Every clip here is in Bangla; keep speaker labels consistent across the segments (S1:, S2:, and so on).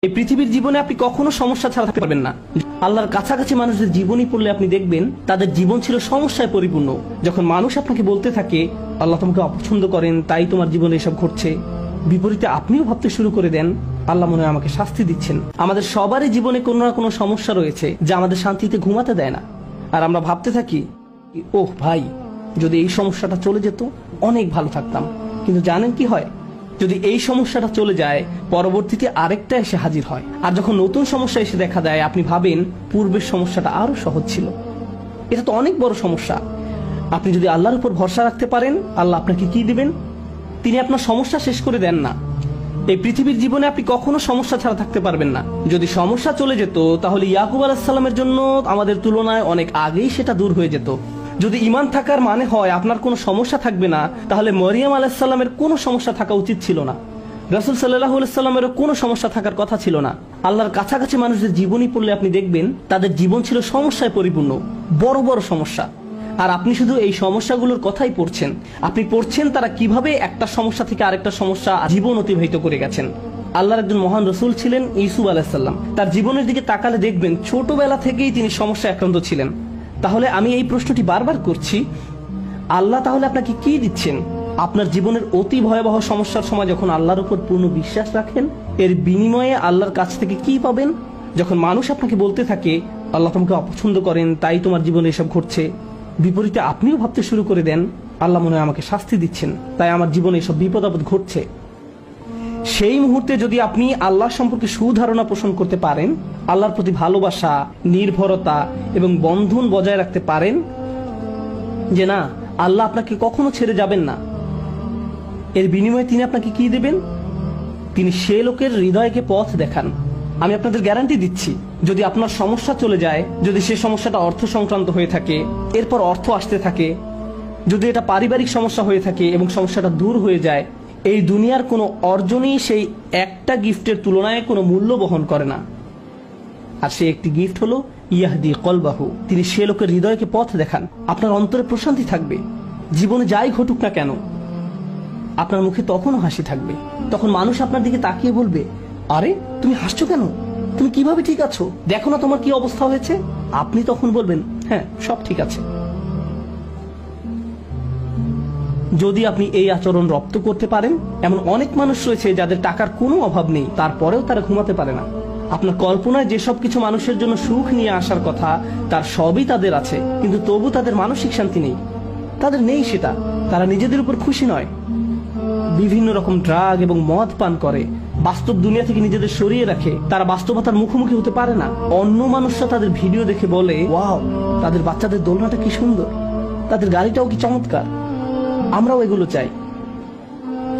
S1: এই পৃথিবীর জীবনে আপনি কখনো সমস্যা ছাড়া থাকতে পারবেন না। আল্লাহর কাছাকাছি মানুষদের জীবনী পড়লে আপনি দেখবেন তাদের জীবন ছিল সমস্যায় পরিপূর্ণ। যখন মানুষ আপনাকে বলতে থাকে আল্লাহ তোমাকে অপছন্দ করেন, তাই তোমার জীবনে এসব ঘটছে, বিপরীতে আপনিও ভাবতে শুরু করে দেন আল্লাহ মনে হয় আমাকে শাস্তি দিচ্ছেন। আমাদের সবারই জীবনে কোনো না কোনো সমস্যা রয়েছে যা আমাদের শান্তিতে ঘুমাতে দেয় না। আর আমরা ভাবতে থাকি ওহ ভাই, যদি এই সমস্যাটা চলে যেত অনেক ভালো থাকতাম। কিন্তু জানেন কি হয়, যদি এই সমস্যাটা চলে যায় পরবর্তীতে আরেকটা এসে হাজির হয়। আর যখন নতুন সমস্যা এসে দেখা দেয় আপনি ভাবেন পূর্বের সমস্যাটা আরো সহজ ছিল। এটা তো অনেক বড় সমস্যা। আপনি যদি আল্লাহর উপর ভরসা রাখতে পারেন আল্লাহ আপনাকে কি দিবেন, তিনি আপনার সমস্যা শেষ করে দেন না। এই পৃথিবীর জীবনে আপনি কখনো সমস্যা ছাড়া থাকতে পারবেন না। যদি সমস্যা চলে যেত তাহলে ইয়াকুব আলাইহিস সালামের জন্য আমাদের তুলনায় অনেক আগেই সেটা দূর হয়ে যেত। যদি ঈমান থাকার মানে হয় আপনার কোনো সমস্যা থাকবে না, তাহলে মরিয়ম আলাইহিস সালামের কোনো সমস্যা থাকা উচিত ছিল না। রাসূল সাল্লাল্লাহু আলাইহি সাল্লামেরও কোনো সমস্যা থাকার কথা ছিল না। আল্লাহর কাছাকাছি মানুষদের জীবনী পড়লে আপনি দেখবেন তাদের জীবন ছিল সমস্যায় পরিপূর্ণ, বড় বড় সমস্যা। আর আপনি শুধু এই সমস্যাগুলোর কথাই পড়ছেন। আপনি পড়ছেন তারা কিভাবে একটা সমস্যা থেকে আরেকটা সমস্যা জীবন অতিবাহিত করে গেছেন। আল্লাহর একজন মহান রসুল ছিলেন ইউসুফ আলাইহিস সালাম। তার জীবনের দিকে তাকালে দেখবেন ছোটবেলা থেকেই তিনি সমস্যায় আক্রান্ত ছিলেন। তাহলে আমি এই প্রশ্নটি বারবার করছি, আল্লাহ তাহলে আপনাকে কি দিচ্ছেন? আপনার জীবনের অতি ভয়াবহ সমস্যার সময় যখন আল্লাহর উপর পূর্ণ বিশ্বাস রাখেন, এর বিনিময়ে আল্লাহর কাছ থেকে কি পাবেন? যখন মানুষ আপনাকে বলতে থাকে আল্লাহ তোমাকে অপছন্দ করেন, তাই তোমার জীবনে এসব ঘটছে, বিপরীতে আপনিও ভাবতে শুরু করে দেন আল্লাহ মনে হয় আমাকে শাস্তি দিচ্ছেন, তাই আমার জীবনে এসব বিপদ আপদ ঘটছে। সেই মুহূর্তে যদি আপনি আল্লাহ সম্পর্কে সুধারণা পোষণ করতে পারেন, আল্লাহর প্রতি ভালোবাসা, নির্ভরতা এবং বন্ধন বজায় রাখতে পারেন যে না আল্লাহ আপনাকে কখনো ছেড়ে যাবেন না, এর বিনিময়ে তিনি আপনাকে কি দেবেন? তিনি সে লোকের হৃদয়কে পথ দেখান। আমি আপনাদের গ্যারান্টি দিচ্ছি, যদি আপনার সমস্যা চলে যায়, যদি সে সমস্যাটা অর্থ সংক্রান্ত হয়ে থাকে, এরপর অর্থ আসতে থাকে, যদি এটা পারিবারিক সমস্যা হয়ে থাকে এবং সমস্যাটা দূর হয়ে যায়, এই দুনিয়ার কোনো অর্জনই সেই একটা গিফটের তুলনায় কোনো মূল্য বহন করে না। আর সেই একটি গিফট হলো ইয়াহদি কলবাহু, তিনি সে লোকের হৃদয়কে পথ দেখান। আপনার অন্তরে প্রশান্তি থাকবে, জীবনে যাই ঘটুক না কেন আপনার মুখে তখনও হাসি থাকবে। তখন মানুষ আপনার দিকে তাকিয়ে বলবে আরে তুমি হাসছো কেন, তুমি কিভাবে ঠিক আছো, দেখো না তোমার কি অবস্থা হয়েছে। আপনি তখন বলবেন হ্যাঁ সব ঠিক আছে। যদি আপনি এই আচরণ রপ্ত করতে পারেন, এমন অনেক মানুষ রয়েছে যাদের টাকার কোনো অভাব নেই, তারপরেও তারা ঘুমাতে পারে না। আপনার কল্পনায় যেসব কিছু মানুষের জন্য সুখ নিয়ে আসার কথা তার সবই তাদের আছে, কিন্তু তবু তাদের মানসিক শান্তি নেই। তাদের নেই সেটা, তারা নিজেদের উপর খুশি নয়, বিভিন্ন রকম ড্রাগ এবং মদ পান করে, বাস্তব দুনিয়া থেকে নিজেদের সরিয়ে রাখে। তারা বাস্তবতার মুখোমুখি হতে পারে না। অন্য মানুষরা তাদের ভিডিও দেখে বলে ওয়াও, তাদের বাচ্চাদের দোলনাটা কি সুন্দর, তাদের গাড়িটাও কি চমৎকার, আমরাও এগুলো চাই।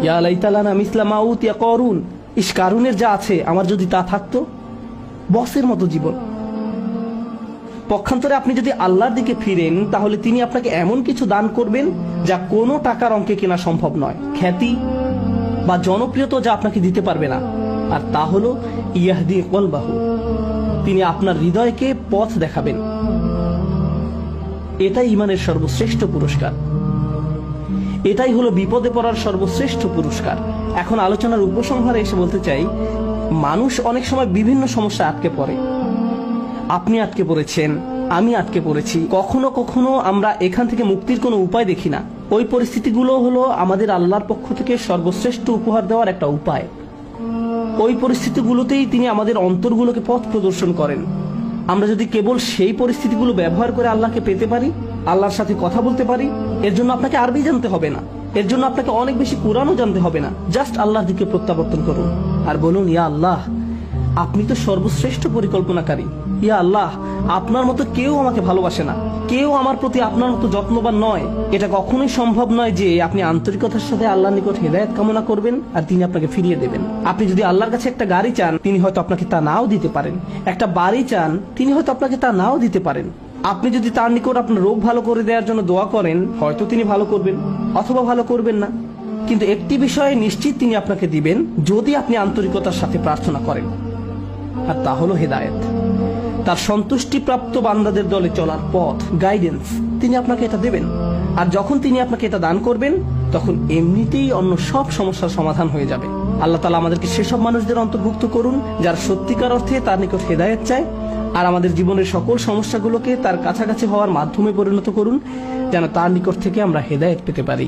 S1: ইয়া লাইতালানা মিসলা মা উতিয়া কারুন, ইস কারুনের যা আছে আমার যদি তা থাকতো। বসের মতো জীবন। পক্ষান্তরে আপনি যদি আল্লাহর দিকে ফিরেন তাহলে তিনি আপনাকে এমন কিছু দান করবেন যা কোনো টাকার অঙ্কে কেনা সম্ভব নয়, খ্যাতি বা জনপ্রিয়তা যা আপনাকে দিতে পারবে না। আর তা হলো ইয়াহদি কলবাহু, তিনি আপনার হৃদয়কে পথ দেখাবেন। এটাই ঈমানের সর্বশ্রেষ্ঠ পুরস্কার, এটাই হলো বিপদে পড়ার সর্বশ্রেষ্ঠ পুরস্কার। এখন আলোচনার উপসংহারে এসে বলতে চাই, মানুষ অনেক সময় বিভিন্ন সমস্যা আটকে পড়ে। আপনি আটকে পড়েছেন, আমি আটকে পড়েছি। কখনো কখনো আমরা এখান থেকে মুক্তির কোনো উপায় দেখি না। ওই পরিস্থিতিগুলো হলো আমাদের আল্লাহর পক্ষ থেকে সর্বশ্রেষ্ঠ উপহার দেওয়ার একটা উপায়। ওই পরিস্থিতিগুলোতেই তিনি আমাদের অন্তরগুলোকে পথ প্রদর্শন করেন। আমরা যদি কেবল সেই পরিস্থিতিগুলো ব্যবহার করে আল্লাহকে পেতে পারি, আল্লাহর সাথে কথা বলতে পারি, এর জন্য আপনাকে আরবি জানতে হবে না, এর জন্য আপনাকে অনেক বেশি কুরআনও জানতে হবে না। জাস্ট আল্লাহর দিকে প্রত্যাবর্তন করুন আর বলুন ইয়া আল্লাহ, আপনি তো সর্বশ্রেষ্ঠ পরিকল্পনাকারী। ইয়া আল্লাহ, আপনার মতো কেউ আমাকে ভালোবাসে না, কেউ আমার প্রতি আপনার মতো যত্নবান নয়। এটা কখনোই সম্ভব নয় যে আপনি আন্তরিকতার সাথে আল্লাহর নিকট হেদায়েত কামনা করবেন আর তিনি আপনাকে ফিরিয়ে দেবেন। আপনি যদি আল্লাহর কাছে একটা গাড়ি চান, তিনি হয়তো আপনাকে তা নাও দিতে পারেন। একটা বাড়ি চান, তিনি হয়তো আপনাকে তা নাও দিতে পারেন। আপনি যদি তার নিকট আপনার রোগ ভালো করে দেওয়ার জন্য দোয়া করেন, হয়তো তিনি ভালো করবেন অথবা ভালো করবেন না। কিন্তু একটি বিষয়ে নিশ্চিত তিনি আপনাকে দিবেন যদি আপনি আন্তরিকতার সাথে প্রার্থনা করেন, আর তা হলো হেদায়েত। তার সন্তুষ্টিপ্রাপ্ত বান্দাদের দলে চলার পথ, গাইডেন্স, তিনি আপনাকে এটা দেবেন। আর যখন তিনি আপনাকে এটা দান করবেন তখন এমনিতেই অন্য সব সমস্যার সমাধান হয়ে যাবে। আল্লাহ তাআলা আমাদেরকে সেসব মানুষদের অন্তর্ভুক্ত করুন যারা সত্যিকার অর্থে তার নিকট হেদায়েত চায়, আর আমাদের জীবনের সকল সমস্যাগুলোকে তার কাছাকাছি হওয়ার মাধ্যমে পরিণত করুন, যেন তার নিকট থেকে আমরা হেদায়েত পেতে পারি।